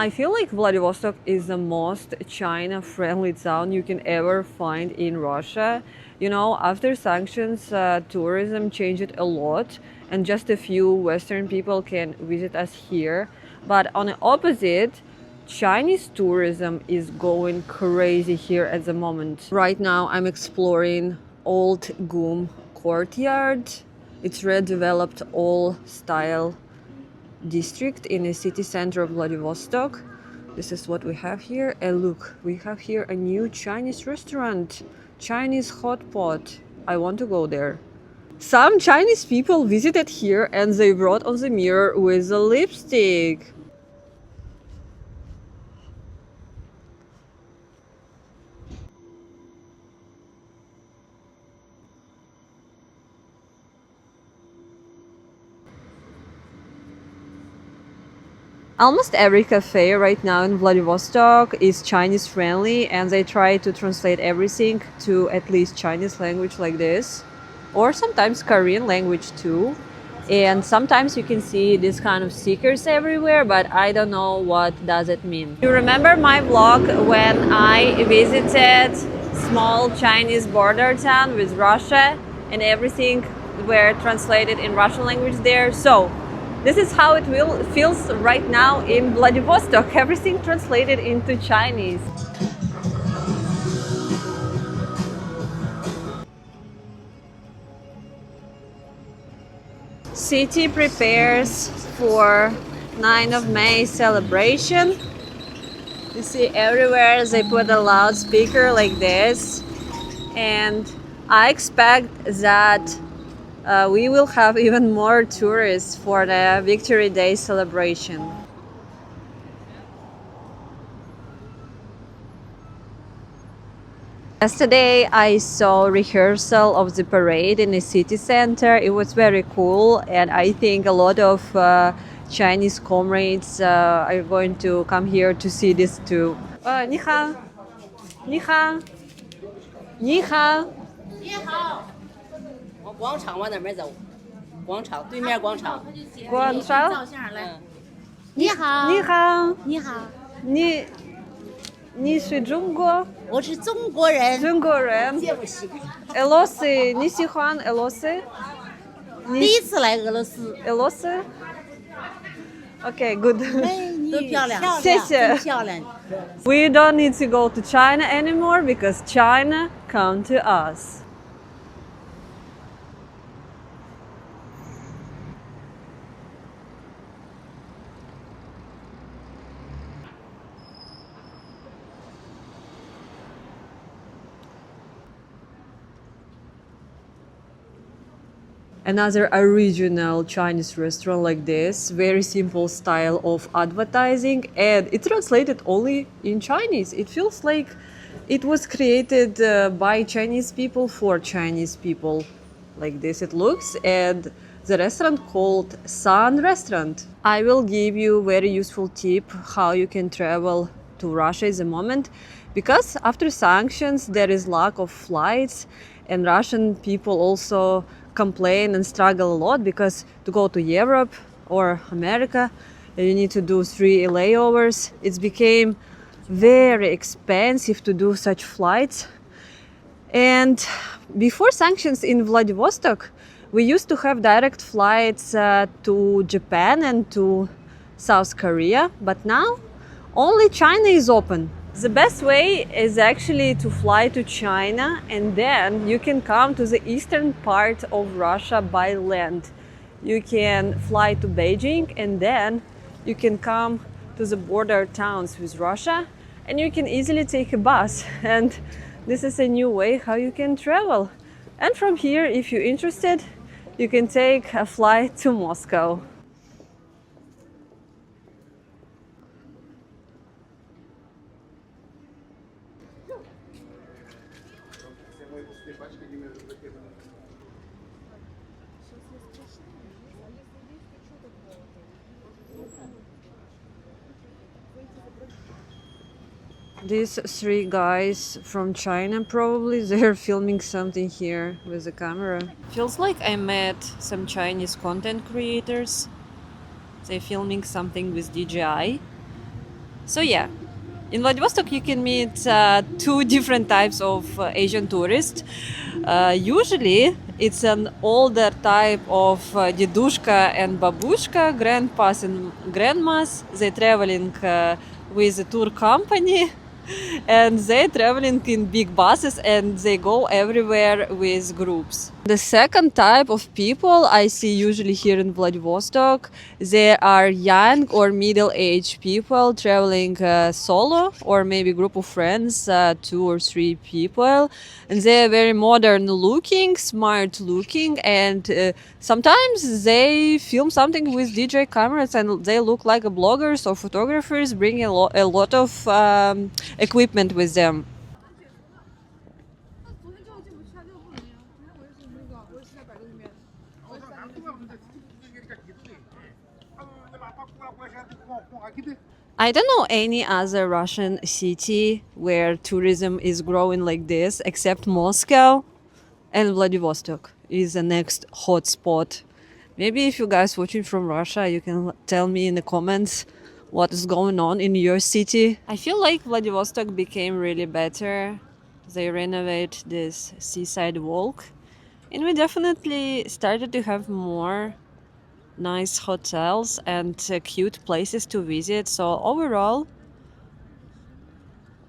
I feel like Vladivostok is the most China-friendly town you can ever find in Russia. You know, after sanctions, tourism changed a lot, and just a few Western people can visit us here. But on the opposite, Chinese tourism is going crazy here at the moment. Right now, I'm exploring Old Gum Courtyard. It's redeveloped all style district in the city center of Vladivostok. This is what we have here. And look, we have here a new Chinese restaurant, Chinese hot pot. I want to go there. Some Chinese people visited here and they wrote on the mirror with a lipstick. Almost every cafe right now in Vladivostok is Chinese friendly and they try to translate everything to at least Chinese language like this, or sometimes Korean language too. And sometimes you can see this kind of stickers everywhere, but I don't know what does it mean. You remember my vlog when I visited small Chinese border town with Russia and everything were translated in Russian language there? So this is how it feels right now in Vladivostok. Everything translated into Chinese. City prepares for 9th of May celebration. You see everywhere they put a loudspeaker like this, and I expect that we will have even more tourists for the Victory Day celebration. Yesterday I saw rehearsal of the parade in the city center. It was very cool, and I think a lot of Chinese comrades are going to come here to see this too. 你好，你好，你好。你好，往广场往那边走，广场对面广场。广场。照相来。你好，你好，你好，你是中国？我是中国人。中国人。这么喜俄罗斯，你喜欢俄罗斯？第一次来俄罗斯，俄罗斯？Okay, good. 都漂亮，谢谢。真漂亮。We don't need to go to China anymore because China come to us. Another original Chinese restaurant like this, very simple style of advertising, and it translated only in Chinese. It feels like it was created by Chinese people for Chinese people. Like this it looks, and the restaurant called Sun Restaurant. I will give you very useful tip how you can travel to Russia at the moment, because after sanctions there is lack of flights, and Russian people also complain and struggle a lot because to go to Europe or America you need to do 3 layovers. It became very expensive to do such flights. And before sanctions in Vladivostok we used to have direct flights to Japan and to South Korea, but now only China is open. The best way is actually to fly to China, and then you can come to the eastern part of Russia by land. You can fly to Beijing, and then you can come to the border towns with Russia, and you can easily take a bus. And this is a new way how you can travel. And from here, if you're interested, you can take a flight to Moscow. These 3 guys from China, probably they're filming something here with the camera. Feels like I met some Chinese content creators. They're filming something with DJI. So yeah, in Vladivostok you can meet two different types of Asian tourists. Usually it's an older type of dedushka and babushka, grandpas and grandmas. They're traveling with a tour company and they're traveling in big buses and they go everywhere with groups. The second type of people I see usually here in Vladivostok, they are young or middle-aged people traveling solo or maybe group of friends, 2 or 3 people, and they are very modern looking, smart looking, and sometimes they film something with DJ cameras and they look like bloggers or photographers, bringing a lot of equipment with them. I don't know any other Russian city where tourism is growing like this except Moscow, and Vladivostok is the next hot spot. Maybe if you guys watching from Russia, you can tell me in the comments what is going on in your city. I feel like Vladivostok became really better. They renovate this seaside walk, and we definitely started to have more nice hotels and cute places to visit. So overall,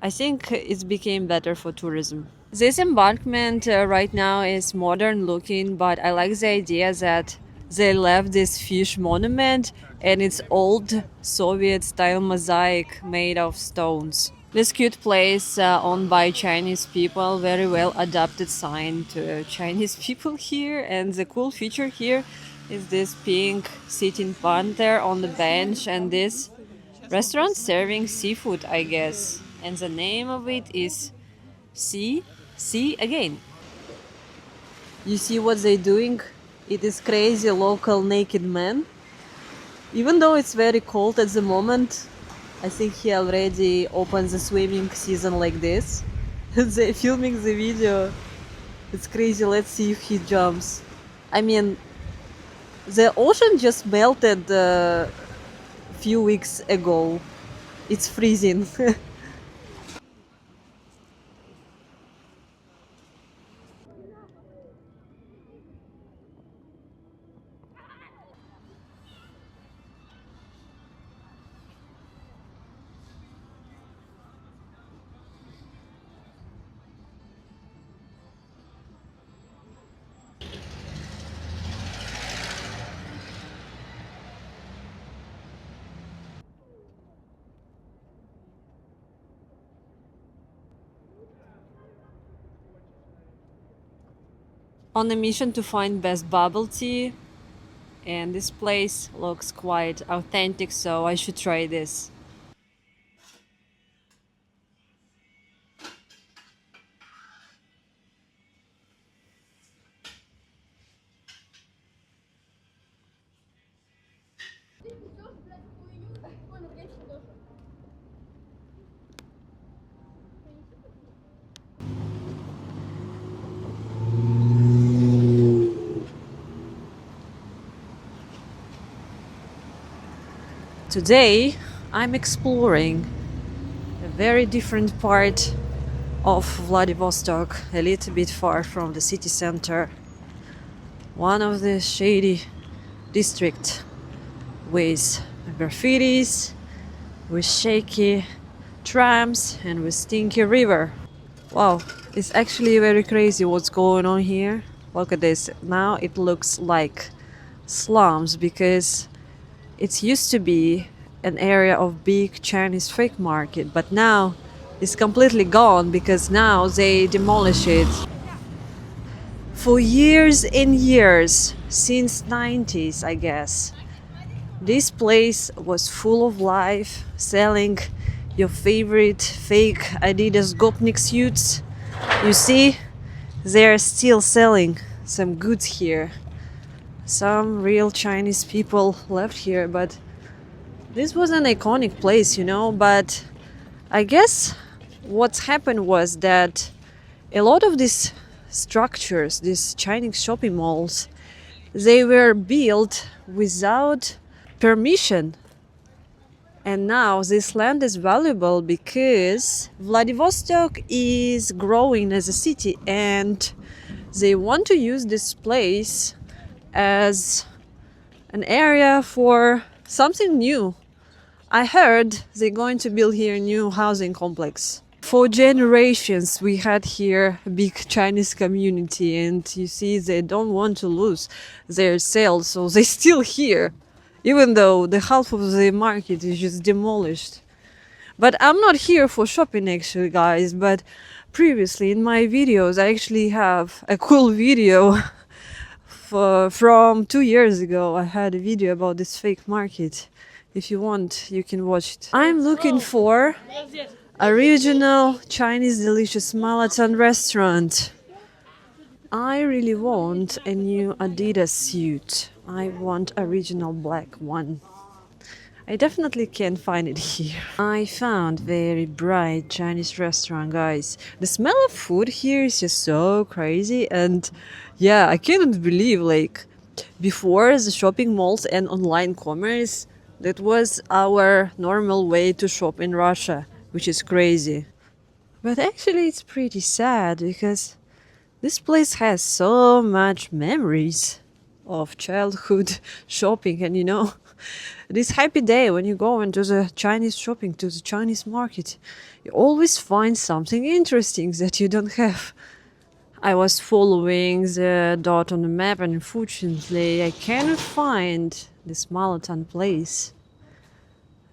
I think it became better for tourism. This embankment right now is modern looking, but I like the idea that they left this fish monument and it's old Soviet style mosaic made of stones. This cute place owned by Chinese people, very well adapted sign to Chinese people here, and the cool feature here is this pink sitting panther on the bench and this restaurant serving seafood, I guess. And the name of it is See Again. You see what they're doing? It is crazy local naked man. Even though it's very cold at the moment, I think he already opened the swimming season like this. They're filming the video. It's crazy. Let's see if he jumps. I mean, the ocean just melted a few weeks ago. It's freezing. On a mission to find best bubble tea, and this place looks quite authentic, so I should try this. Today I'm exploring a very different part of Vladivostok, a little bit far from the city center. One of the shady district with graffitis, with shaky trams and with stinky river. Wow, it's actually very crazy what's going on here. Look at this. Now it looks like slums because it used to be an area of big Chinese fake market, but now it's completely gone because now they demolish it. For years and years, since 90s, I guess, this place was full of life, selling your favorite fake Adidas Gopnik suits. You see, they're still selling some goods here. Some real Chinese people left here, but this was an iconic place, you know. But I guess what's happened was that a lot of these structures, these Chinese shopping malls, they were built without permission. And now this land is valuable because Vladivostok is growing as a city and they want to use this place as an area for something new. I heard they're going to build here a new housing complex. For generations we had here a big Chinese community, and you see they don't want to lose their sales, so they're still here even though the half of the market is just demolished. But I'm not here for shopping actually, guys, but previously in my videos I actually have a cool video from 2 years ago. I had a video about this fake market. If you want, you can watch it. I'm looking for a regional Chinese delicious Malaton restaurant. I really want a new Adidas suit. I want a original black one. I definitely can't find it here. I found very bright Chinese restaurant, guys. The smell of food here is just so crazy, and yeah, I cannot believe like before the shopping malls and online commerce, that was our normal way to shop in Russia, which is crazy. But actually it's pretty sad because this place has so much memories of childhood shopping, and this happy day when you go into the Chinese shopping, to the Chinese market, you always find something interesting that you don't have. I was following the dot on the map and unfortunately I cannot find this Malaton place.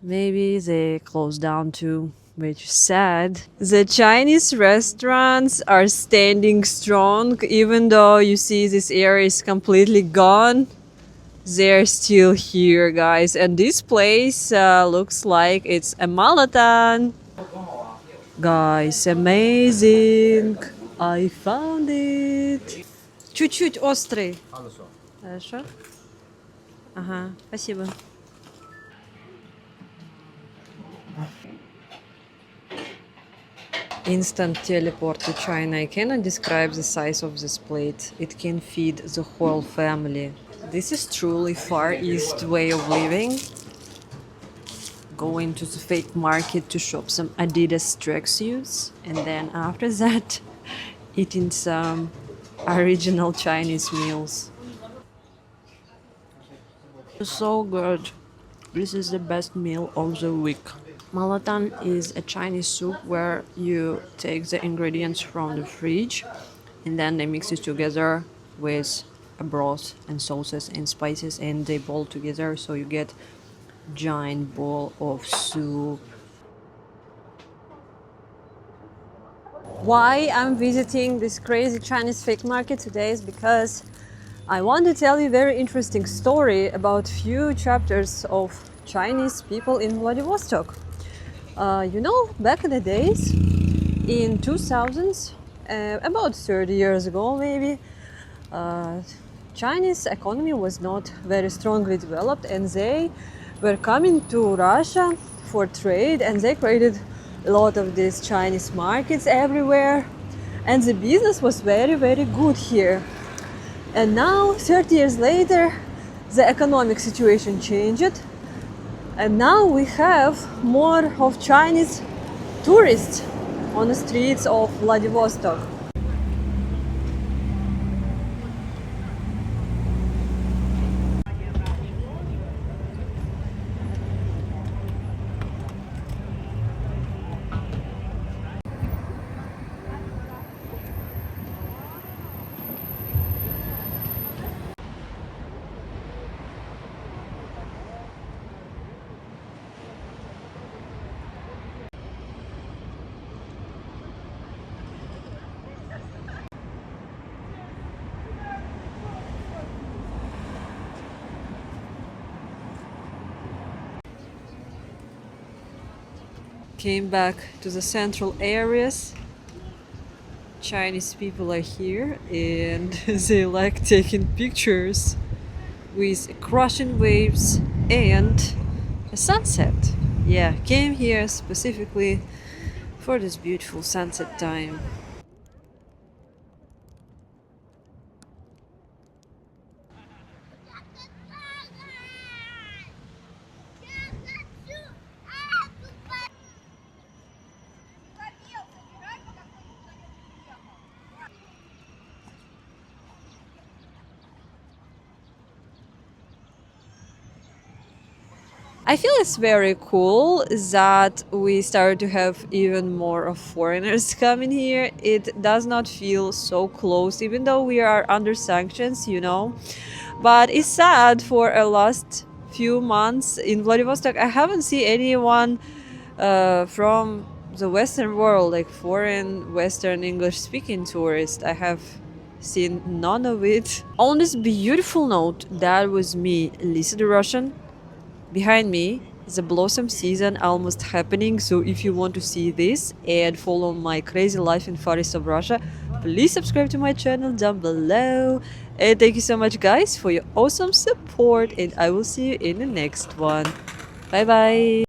Maybe they closed down too, which is sad. The Chinese restaurants are standing strong, even though you see this area is completely gone. They're still here, guys, and this place looks like it's a Malaton. Guys, amazing! I found it. Чуть-чуть острый. Хорошо. Ага, спасибо. Instant teleport to China. I cannot describe the size of this plate. It can feed the whole family. This is truly Far East way of living. Going to the fake market to shop some Adidas tracksuits, and then after that eating some original Chinese meals. So good. This is the best meal of the week. Malaton is a Chinese soup where you take the ingredients from the fridge and then they mix it together with a broth and sauces and spices, and they boil together so you get giant bowl of soup. Why I'm visiting this crazy Chinese fake market today is because I want to tell you a very interesting story about few chapters of Chinese people in Vladivostok. Back in the days, in 2000s, about 30 years ago maybe, Chinese economy was not very strongly developed, and they were coming to Russia for trade, and they created a lot of these Chinese markets everywhere, and the business was very, very good here. And now, 30 years later, the economic situation changed, and now we have more of Chinese tourists on the streets of Vladivostok. Came back to the central areas. Chinese people are here and they like taking pictures with crushing waves and a sunset. Yeah, came here specifically for this beautiful sunset time. I feel it's very cool that we started to have even more of foreigners coming here. It does not feel so close, even though we are under sanctions, you know. But it's sad for a last few months in Vladivostok. I haven't seen anyone from the Western world, like foreign Western English speaking tourists. I have seen none of it. On this beautiful note, that was me, Lisa the Russian. Behind me is the blossom season almost happening, so if you want to see this and follow my crazy life in Far East of Russia, please subscribe to my channel down below. And thank you so much guys for your awesome support, and I will see you in the next one. Bye bye!